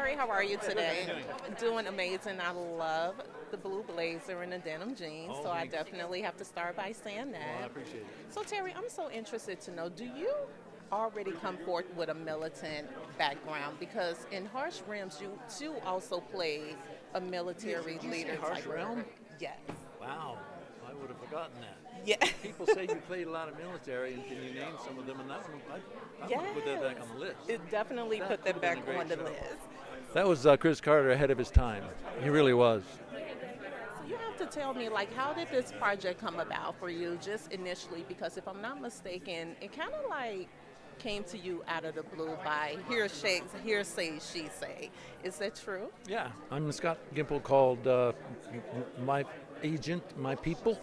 Khary, how are you today? Doing amazing. I love the blue blazer and the denim jeans, so I definitely have to start by saying that. Well, I appreciate it. So Terry, I'm so interested to know, do you already come forth with a militant background? Because in Harsh Realms, you also played a military Did you leader say Harsh type Realm? role. Yes. Wow, I would have forgotten that. Yeah. People say you played a lot of military, and can you name some of them? And that one, I would put that back on the list. It definitely put that could've back been a on great the show. list. That was Chris Carter ahead of his time. He really was. So you have to tell me, like, how did this project come about for you, just initially? Because if I'm not mistaken, it kind of like came to you out of the blue by hearsay, she say. Is that true? Yeah, I'm Scott Gimple called my agent, my people,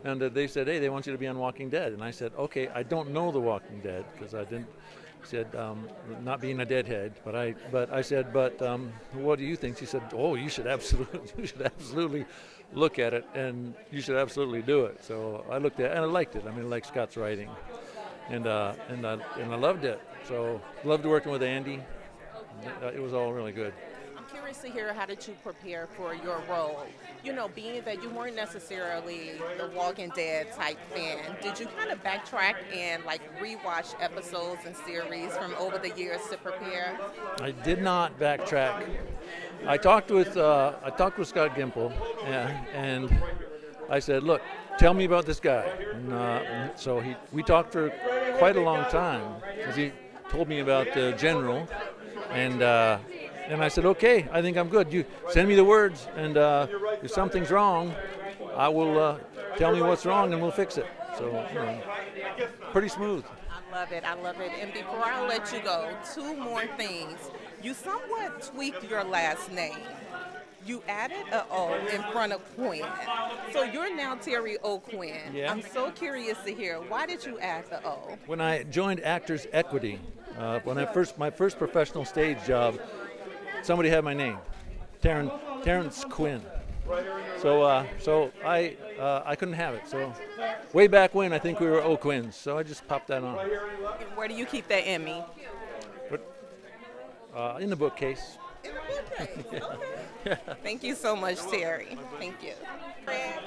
and they said, hey, they want you to be on Walking Dead. And I said, okay, I don't know The Walking Dead because I didn't. Said not being a deadhead, but I said, but what do you think? She said, oh, you should absolutely look at it, and you should absolutely do it. So I looked at it, and I liked it. I mean, I like Scott's writing, and I loved it. So loved working with Andy. It was all really good. I'm curious to hear, how did you prepare for your role? You know, being that you weren't necessarily the Walking Dead type fan, did you kind of backtrack and like rewatch episodes and series from over the years to prepare? I did not backtrack. I talked with Scott Gimple, and I said, look, tell me about this guy. And, so we talked for quite a long time because he told me about the general, and I said, okay, I think I'm good. You send me the words, and if something's wrong, I will tell me what's wrong, and we'll fix it. So, pretty smooth. I love it. And before I let you go, two more things. You somewhat tweaked your last name. You added a O in front of Quinn. So you're now Terry O. Quinn. Yeah. I'm so curious to hear, why did you add the O? When I joined Actors Equity, my first professional stage job, somebody had my name, Terrence Quinn. So I couldn't have it. So way back when, I think we were O Quinns. So I just popped that on. And where do you keep that Emmy? But in the bookcase. Okay. Thank you so much, Terry. Thank you.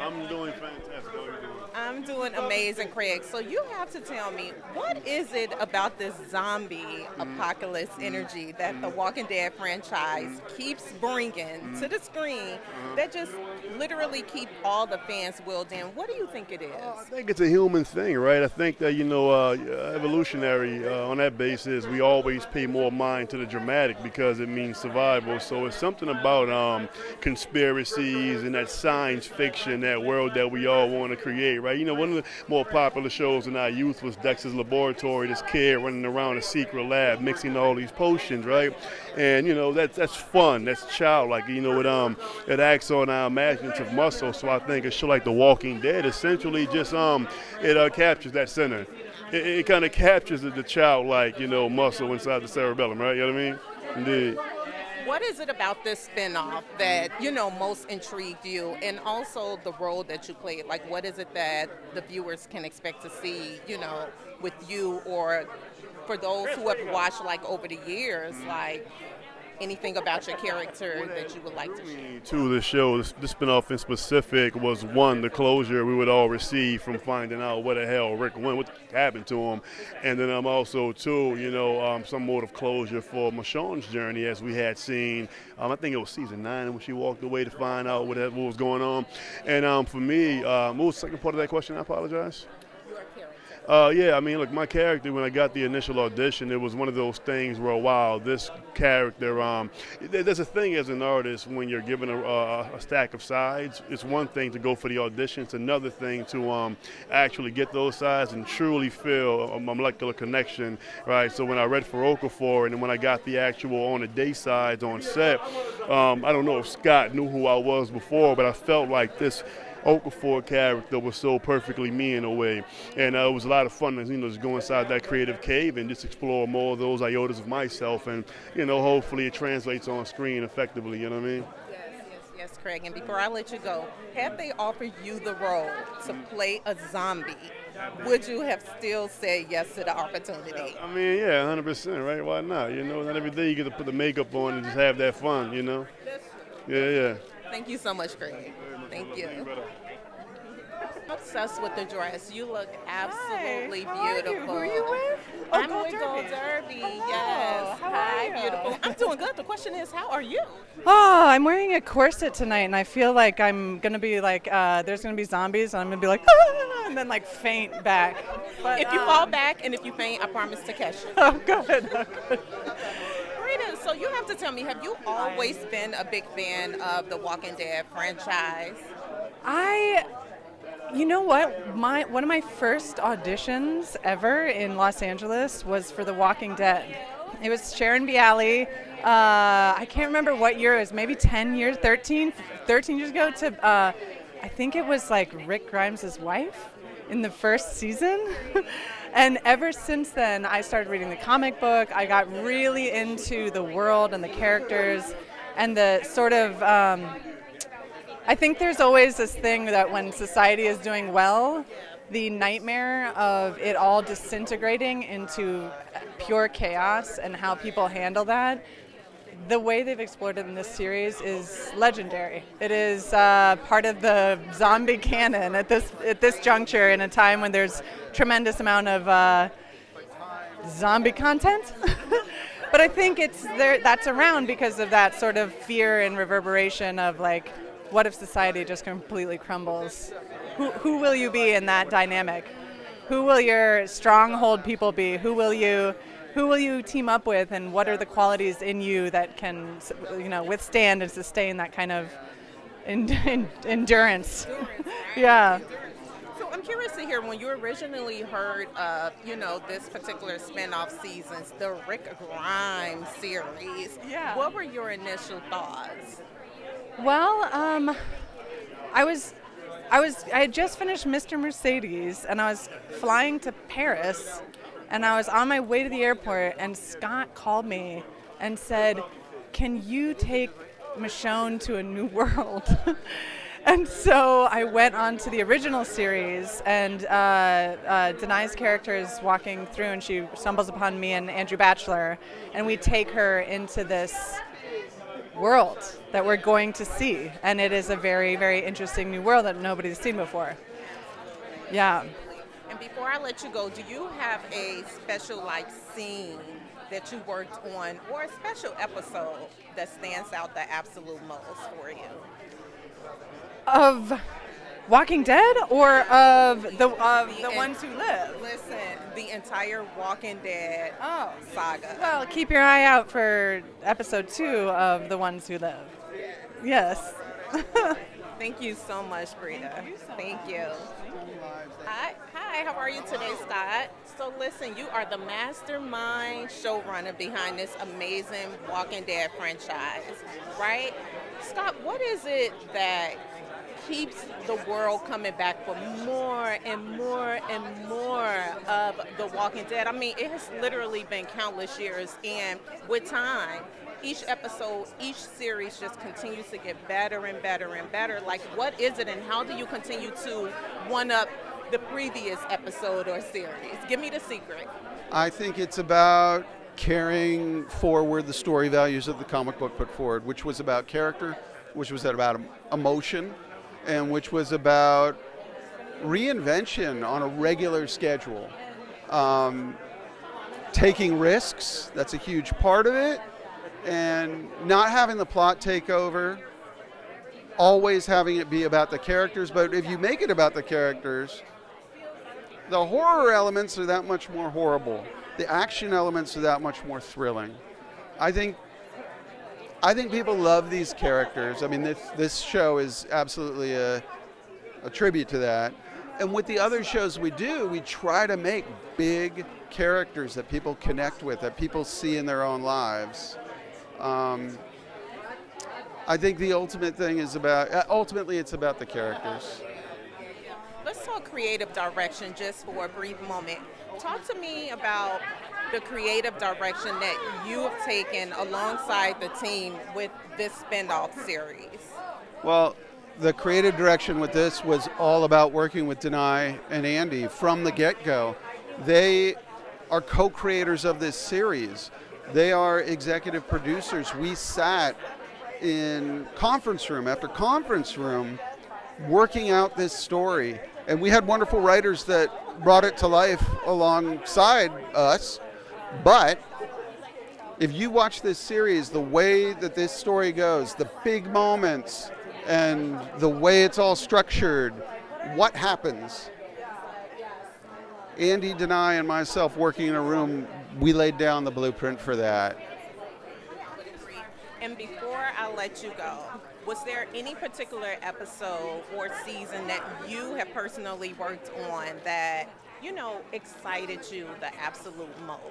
I'm doing fantastic. How are you doing? I'm doing amazing, Craig. So you have to tell me, what is it about this zombie apocalypse energy that the Walking Dead franchise keeps bringing to the screen that just literally keep all the fans willed in? What do you think it is? I think it's a human thing, right? I think that, evolutionary on that basis, we always pay more mind to the dramatic because it means survival. So it's something about conspiracies and that science fiction, that world that we all want to create, right? You know, one of the more popular shows in our youth was Dexter's Laboratory, this kid running around a secret lab mixing all these potions, right? And, that's fun, that's childlike, it acts on our imaginative muscle. So I think a show like The Walking Dead essentially just, it captures that center. It kind of captures the childlike, muscle inside the cerebellum, right? You know what I mean? Indeed. What is it about this spinoff that, most intrigued you, and also the role that you played? Like, what is it that the viewers can expect to see, with you, or for those who have watched, like, over the years, like, anything about your character that you would like to share? To the show, the spinoff in specific was, one, the closure we would all receive from finding out what the hell Rick went, what happened to him, and then also, two, some mode of closure for Michonne's journey, as we had seen. I think it was season 9 when she walked away to find out what was going on. And for me, what was the second part of that question? I apologize. Look, my character, when I got the initial audition, it was one of those things where, wow, this character, there's a thing as an artist when you're given a stack of sides. It's one thing to go for the audition. It's another thing to actually get those sides and truly feel a molecular connection, right? So when I read for Okafor, and then when I got the actual on the day sides on set, I don't know if Scott knew who I was before, but I felt like this Okafor character was so perfectly me in a way, and it was a lot of fun to just go inside that creative cave and just explore more of those iotas of myself, and hopefully it translates on screen effectively. You know what I mean? Yes, Craig. And before I let you go, have they offered you the role to play a zombie would you have still said yes to the opportunity? I mean, yeah, 100%, right? Why not? You know, not every day you get to put the makeup on and just have that fun, you know? Yeah. Thank you so much, Greg. Thank you. I'm obsessed with the dress. You look absolutely beautiful. Who are you with? I'm with Gold Derby. Yes. How Hi, are you? beautiful. I'm doing good. The question is, how are you? Oh, I'm wearing a corset tonight, and I feel like I'm going to be like, there's going to be zombies, and I'm going to be like, ah, and then like faint back. But, If you fall back and if you faint, I promise to catch you. Oh, good. Oh, good. Rita, so you have to tell me, have you always been a big fan of the Walking Dead franchise? You know what? One of my first auditions ever in Los Angeles was for The Walking Dead. It was Sharon Bialy. I can't remember what year it was, maybe 13 years ago I think it was like Rick Grimes' wife in the first season. And ever since then, I started reading the comic book. I got really into the world and the characters and the sort of... I think there's always this thing that when society is doing well, the nightmare of it all disintegrating into pure chaos and how people handle that, the way they've explored it in this series is legendary. It is part of the zombie canon at this juncture in a time when there's tremendous amount of zombie content. But I think that's around because of that sort of fear and reverberation of like, what if society just completely crumbles? Who will you be in that dynamic? Who will your stronghold people be? Who will you team up with, and what are the qualities in you that can, withstand and sustain that kind of endurance? Yeah. So I'm curious to hear, when you originally heard of, this particular spinoff seasons, the Rick Grimes series, what were your initial thoughts? Well, I had just finished Mr. Mercedes, and I was flying to Paris, and I was on my way to the airport, and Scott called me and said, "Can you take Michonne to a new world?" And so I went on to the original series, and Danai's character is walking through, and she stumbles upon me and Andrew Batchelor, and we take her into this world that we're going to see, and it is a very, very interesting new world that nobody's seen before. Yeah. And before I let you go, do you have a special scene that you worked on, or a special episode that stands out the absolute most for you? Of Walking Dead, or of the ones who live? Listen, the entire Walking Dead saga. Well, keep your eye out for episode 2 of The Ones Who Live. Yes. Thank you so much, Breeda. Thank you. Hi, how are you today, Scott? So listen, you are the mastermind showrunner behind this amazing Walking Dead franchise, right? Scott, what is it that keeps the world coming back for more and more and more of The Walking Dead? I mean, it has literally been countless years, and with time, each episode, each series just continues to get better and better and better. Like, what is it, and how do you continue to one-up the previous episode or series? Give me the secret. I think it's about carrying forward the story values that the comic book put forward, which was about character, which was about emotion, and which was about reinvention on a regular schedule. Taking risks, that's a huge part of it, and not having the plot take over, always having it be about the characters. But if you make it about the characters, the horror elements are that much more horrible. The action elements are that much more thrilling. I think people love these characters. I mean, this show is absolutely a tribute to that. And with the other shows we do, we try to make big characters that people connect with, that people see in their own lives. I think the ultimate thing is ultimately it's about the characters. Let's talk creative direction just for a brief moment. Talk to me about the creative direction that you have taken alongside the team with this spinoff series. Well, the creative direction with this was all about working with Danai and Andy from the get-go. They are co-creators of this series. They are executive producers. We sat in conference room after conference room working out this story. And we had wonderful writers that brought it to life alongside us. But if you watch this series, the way that this story goes, the big moments, and the way it's all structured, what happens? Andy, Danai, and myself working in a room, we laid down the blueprint for that. And before I let you go, was there any particular episode or season that you have personally worked on that, you know, excited you the absolute most?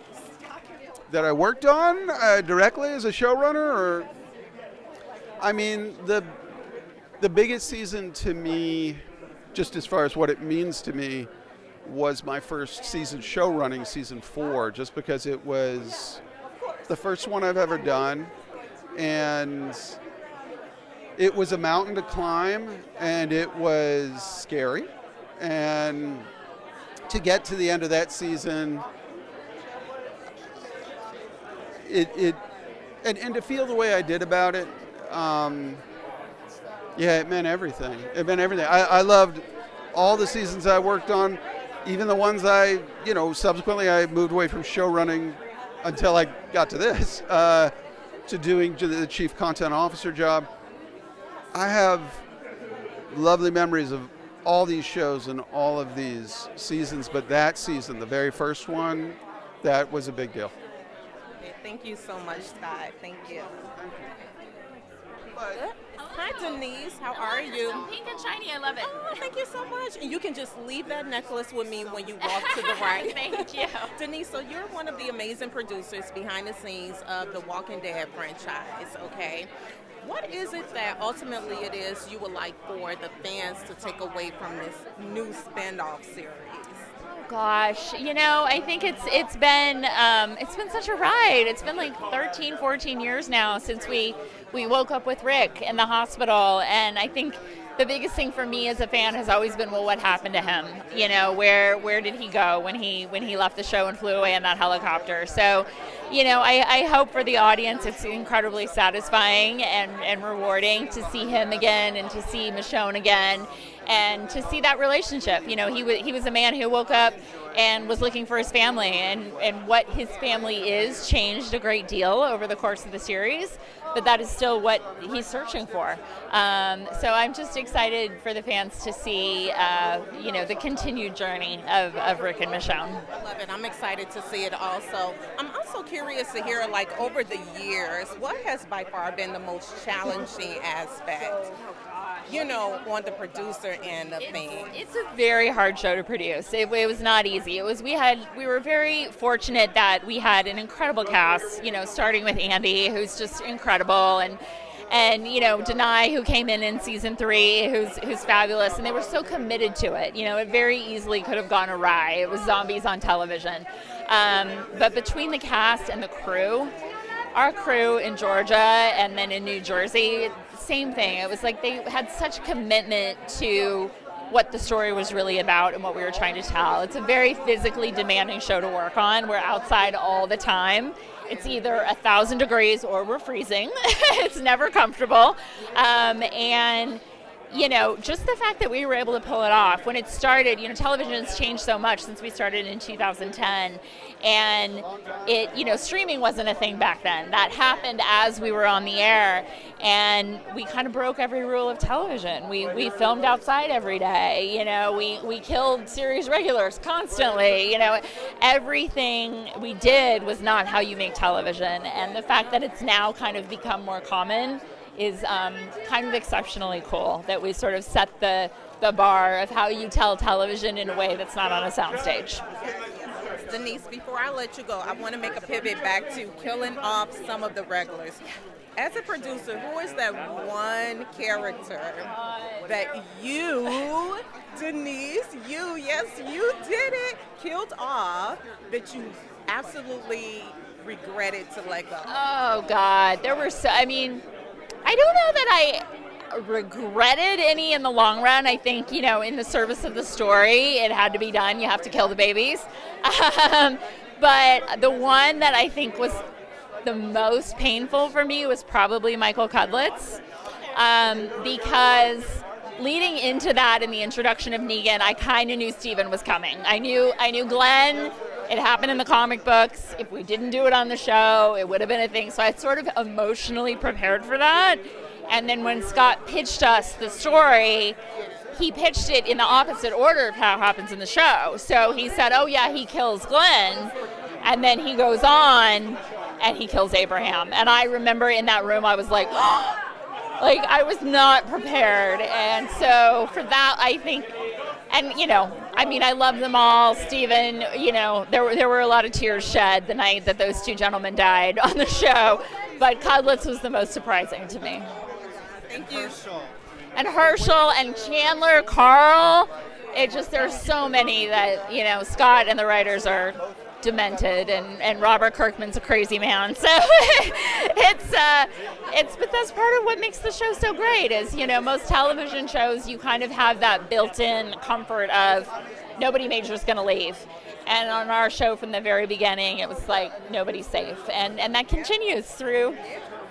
That I worked on directly as a showrunner, or I mean, the biggest season to me, just as far as what it means to me, was my first season show running, season 4, just because it was the first one I've ever done, and it was a mountain to climb, and it was scary, and to get to the end of that season, and to feel the way I did about it, yeah, it meant everything. It meant everything. I loved all the seasons I worked on, even the ones subsequently I moved away from show running until I got to this, to doing the chief content officer job. I have lovely memories of all these shows and all of these seasons, but that season, the very first one, that was a big deal. Okay, thank you so much, Scott. Thank you. Hi, Denise. How are you? Pink and shiny. I love it. Oh, thank you so much. And you can just leave that necklace with me when you walk to the right. Thank you. Denise, so you're one of the amazing producers behind the scenes of the Walking Dead franchise, okay? What is it that ultimately it is you would like for the fans to take away from this new spinoff series? Gosh, I think it's been such a ride. It's been like 13, 14 years now since we woke up with Rick in the hospital, and I think the biggest thing for me as a fan has always been, well, what happened to him? Where did he go when he left the show and flew away in that helicopter? So, I hope for the audience it's incredibly satisfying and rewarding to see him again and to see Michonne again. And to see that relationship, he was a man who woke up and was looking for his family, and what his family is changed a great deal over the course of the series, but that is still what he's searching for. So I'm just excited for the fans to see, the continued journey of Rick and Michonne. I love it. I'm excited to see it also. I'm also curious to hear, over the years, what has by far been the most challenging aspect? On the producer end of things. It's a very hard show to produce. It was not easy. We were very fortunate that we had an incredible cast, starting with Andy, who's just incredible, and Danai, who came in season 3, who's fabulous, and they were so committed to it. It very easily could have gone awry. It was zombies on television. But between the cast and the crew, our crew in Georgia and then in New Jersey, same thing. It was like they had such commitment to what the story was really about and what we were trying to tell. It's a very physically demanding show to work on. We're outside all the time. It's either 1,000 degrees or we're freezing. It's never comfortable. And just the fact that we were able to pull it off. When it started, television's changed so much since we started in 2010. And streaming wasn't a thing back then. That happened as we were on the air. And we kind of broke every rule of television. We filmed outside every day. We killed series regulars constantly. Everything we did was not how you make television. And the fact that it's now kind of become more common is kind of exceptionally cool, that we sort of set the bar of how you tell television in a way that's not on a soundstage. Denise, before I let you go, I want to make a pivot back to killing off some of the regulars. As a producer, who is that one character that you, Denise, you did it, killed off, that you absolutely regretted to let go? Oh, God. There were I don't know that regretted any in the long run. I think, in the service of the story, it had to be done. You have to kill the babies. But the one that I think was the most painful for me was probably Michael Cudlitz, because leading into that in the introduction of Negan, I kind of knew Steven was coming. I knew Glenn. It happened in the comic books. If we didn't do it on the show, it would have been a thing. So I sort of emotionally prepared for that. And then when Scott pitched us the story, he pitched it in the opposite order of how it happens in the show. So he said, oh yeah, he kills Glenn. And then he goes on and he kills Abraham. And I remember in that room, I was like, like I was not prepared. And so for that, I think, and I love them all. Steven, there were a lot of tears shed the night that those two gentlemen died on the show, but Cudlitz was the most surprising to me. Thank you. And Herschel and Chandler, Carl, there's so many that, Scott and the writers are demented, and Robert Kirkman's a crazy man. So but that's part of what makes the show so great is, most television shows, you kind of have that built-in comfort of nobody major's going to leave. And on our show from the very beginning, it was like nobody's safe. And that continues through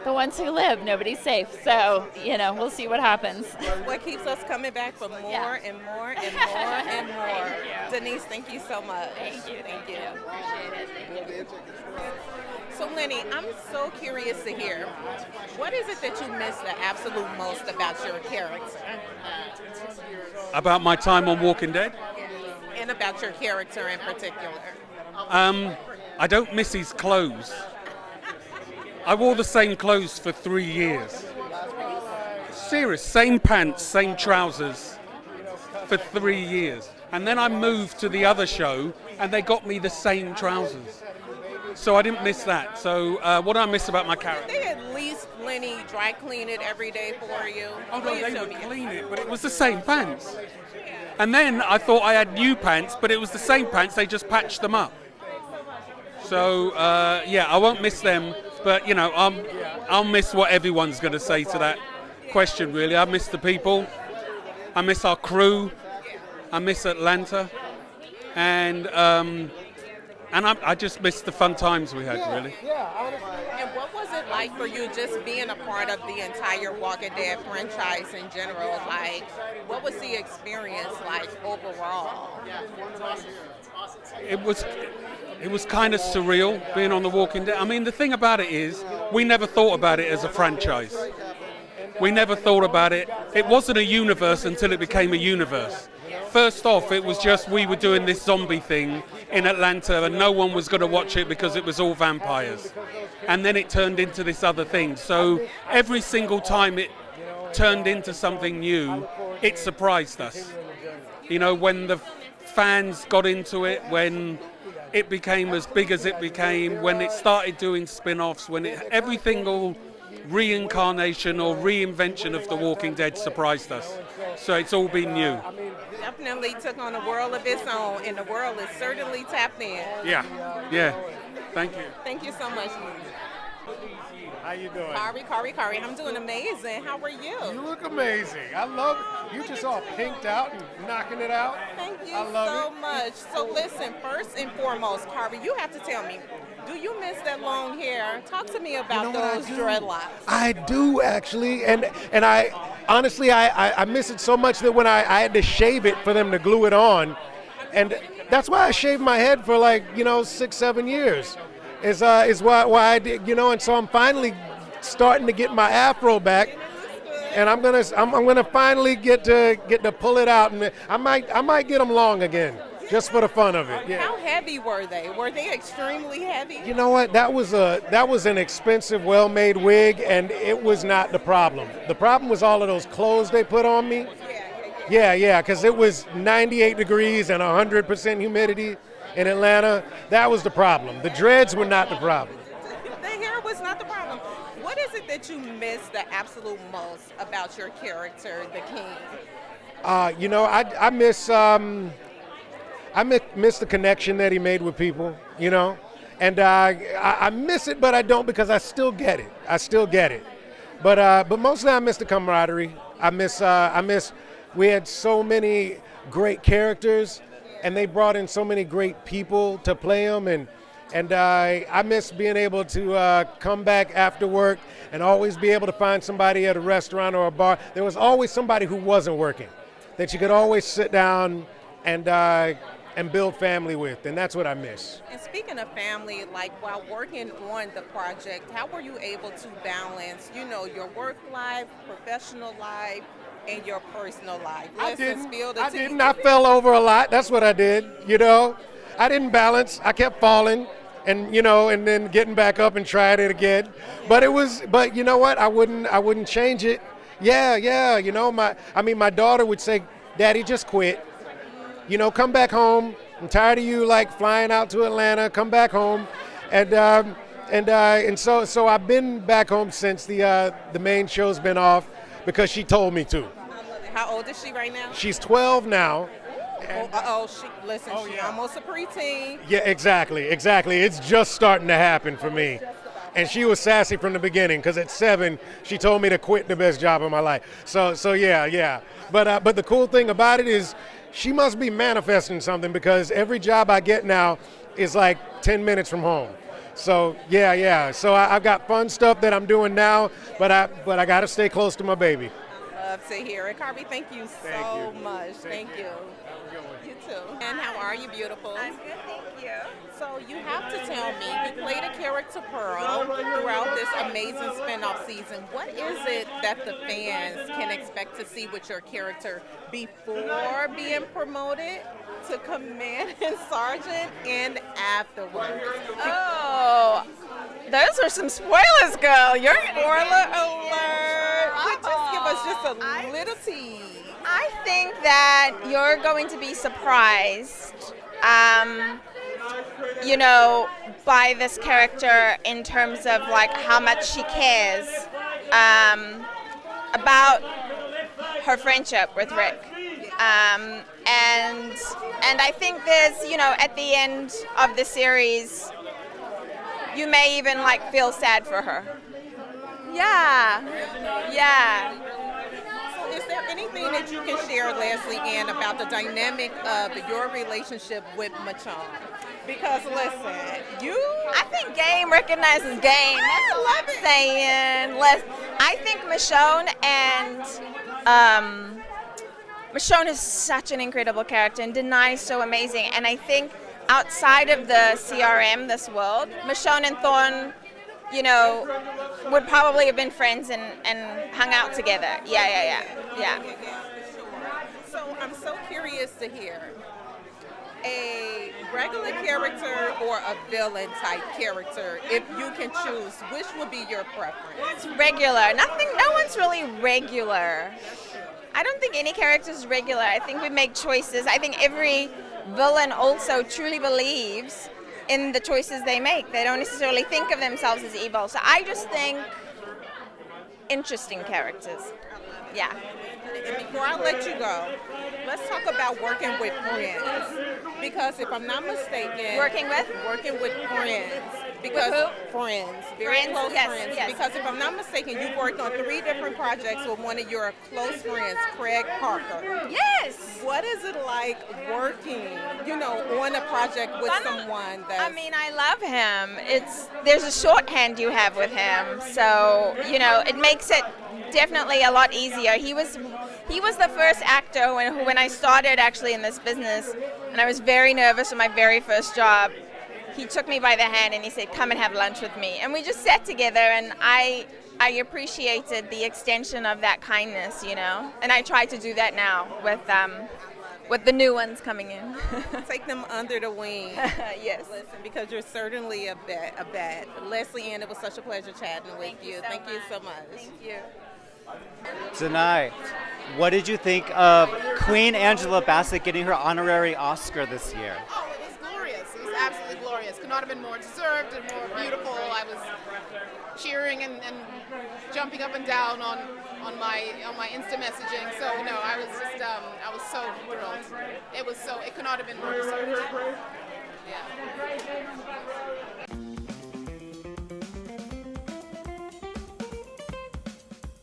the ones who live. Nobody's safe. So, we'll see what happens. What keeps us coming back for more and more and more and more. Denise, thank you so much. Thank you. Appreciate it. So, Lennie, I'm so curious to hear, what is it that you miss the absolute most about your character? About my time on Walking Dead? And about your character in particular? I don't miss his clothes. I wore the same clothes for 3 years. Serious, same pants, same trousers for 3 years. And then I moved to the other show and they got me the same trousers. So I didn't miss that. So what do I miss about my character? Did they at least, Lennie, dry clean it every day for you? Oh no, they would clean it, but it was the same pants. And then I thought I had new pants, but it was the same pants, they just patched them up. So I won't miss them, but I'll miss what everyone's going to say to that question, really. I miss the people, I miss our crew, I miss Atlanta, and I just miss the fun times we had, really. And what was it like for you just being a part of the entire Walking Dead franchise in general? Like, what was the experience like overall? It was kind of surreal being on The Walking Dead. I mean, the thing about it is, we never thought about it as a franchise. We never thought about it. It wasn't a universe until it became a universe. First off, it was just we were doing this zombie thing in Atlanta and no one was going to watch it because it was all vampires. And then it turned into this other thing. So every single time it turned into something new, it surprised us. When the fans got into it, when it became as big as it became, when it started doing spin-offs, every single reincarnation or reinvention of The Walking Dead surprised us. So it's all been new. Definitely took on a world of its own, and the world is certainly tapped in. Yeah. Thank you. Thank you so much. How you doing? Khary. I'm doing amazing. How are you? You look amazing. I love it. You just all pinked out and knocking it out. Thank you I love so it. much. So listen, first and foremost, Khary, you have to tell me, do you miss that long hair? Talk to me about those dreadlocks. I do actually, and I honestly I miss it so much that when I had to shave it for them to glue it on, and that's why I shaved my head for 6-7 years. Is why I did, and so I'm finally starting to get my afro back, and I'm gonna finally get to pull it out, and I might get them long again, just for the fun of it. Yeah. How heavy were they? Were they extremely heavy? You know what? That was an expensive, well-made wig, and it was not the problem. The problem was all of those clothes they put on me. Yeah, because it was 98 degrees and 100% humidity. In Atlanta, that was the problem. The dreads were not the problem. The hair was not the problem. What is it that you miss the absolute most about your character, the King? I miss the connection that he made with people, and I miss it, but I don't because I still get it. But mostly I miss the camaraderie, I miss. We had so many great characters, and they brought in so many great people to play them, and I miss being able to come back after work and always be able to find somebody at a restaurant or a bar. There was always somebody who wasn't working that you could always sit down and build family with, and that's what I miss. And speaking of family, like while working on the project, how were you able to balance, your work life, professional life, and your personal life? I didn't. I fell over a lot. That's what I did. I didn't balance. I kept falling, and and then getting back up and trying it again. But you know what? I wouldn't change it. Yeah. My daughter would say, "Daddy, just quit. Come back home. I'm tired of you flying out to Atlanta. Come back home." And so I've been back home since the main show's been off because she told me to. How old is she right now? She's 12 now. She's almost a preteen. Yeah, exactly. It's just starting to happen for me. And she was sassy from the beginning because at 7, she told me to quit the best job of my life. So yeah. But the cool thing about it is she must be manifesting something because every job I get now is 10 minutes from home. So yeah. So I've got fun stuff that I'm doing now, but I got to stay close to my baby. Love to hear it. Khary, thank you so much. Thank you. You too. And how are you, beautiful? I'm good, thank you. So you have to tell me, you played a character Pearl throughout this amazing spinoff season. What is it that the fans can expect to see with your character before being promoted to command and sergeant and afterwards? Oh, those are some spoilers, girl. You're Spoiler alert! Just give us just a little tease. I think that you're going to be surprised, by this character in terms of how much she cares about her friendship with Rick. And I think there's, at the end of the series, you may even feel sad for her. Yeah. So is there anything that you can share, Lesley-Ann, about the dynamic of your relationship with Michonne? Because listen, I think game recognizes game. That's all I'm saying. I think Michonne is such an incredible character, and Danai is so amazing. And I think outside of the CRM, this world, Michonne and Thorne, would probably have been friends and hung out together. Yeah. So I'm so curious to hear a regular character or a villain type character. If you can choose, which would be your preference? Regular. No one's really regular. I don't think any character is regular. I think we make choices. I think every villain also truly believes in the choices they make. They don't necessarily think of themselves as evil. So I just think interesting characters. Yeah. And before I let you go, let's talk about working with friends. Because if I'm not mistaken, working with friends. Because friends, very close yes, friends. Yes. Because if I'm not mistaken, you worked on 3 different projects with one of your close friends, Craig Parker. Yes. What is it like working, on a project with someone that? I love him. There's a shorthand you have with him, so it makes it definitely a lot easier. He was the first actor when I started actually in this business, and I was very nervous on my very first job. He took me by the hand and he said, "Come and have lunch with me." And we just sat together, and I appreciated the extension of that kindness, And I try to do that now with the new ones coming in. Take them under the wing. Yes. Listen, because you're certainly a vet. Lesley-Ann, it was such a pleasure chatting with you. Thank you so much. Thank you. Danai, what did you think of Queen Angela Bassett getting her honorary Oscar this year? Oh, it was glorious. It was absolutely glorious. Could not have been more deserved and more beautiful. I was cheering and jumping up and down on my Insta messaging. So I was just I was so thrilled. It could not have been more deserved. Yeah.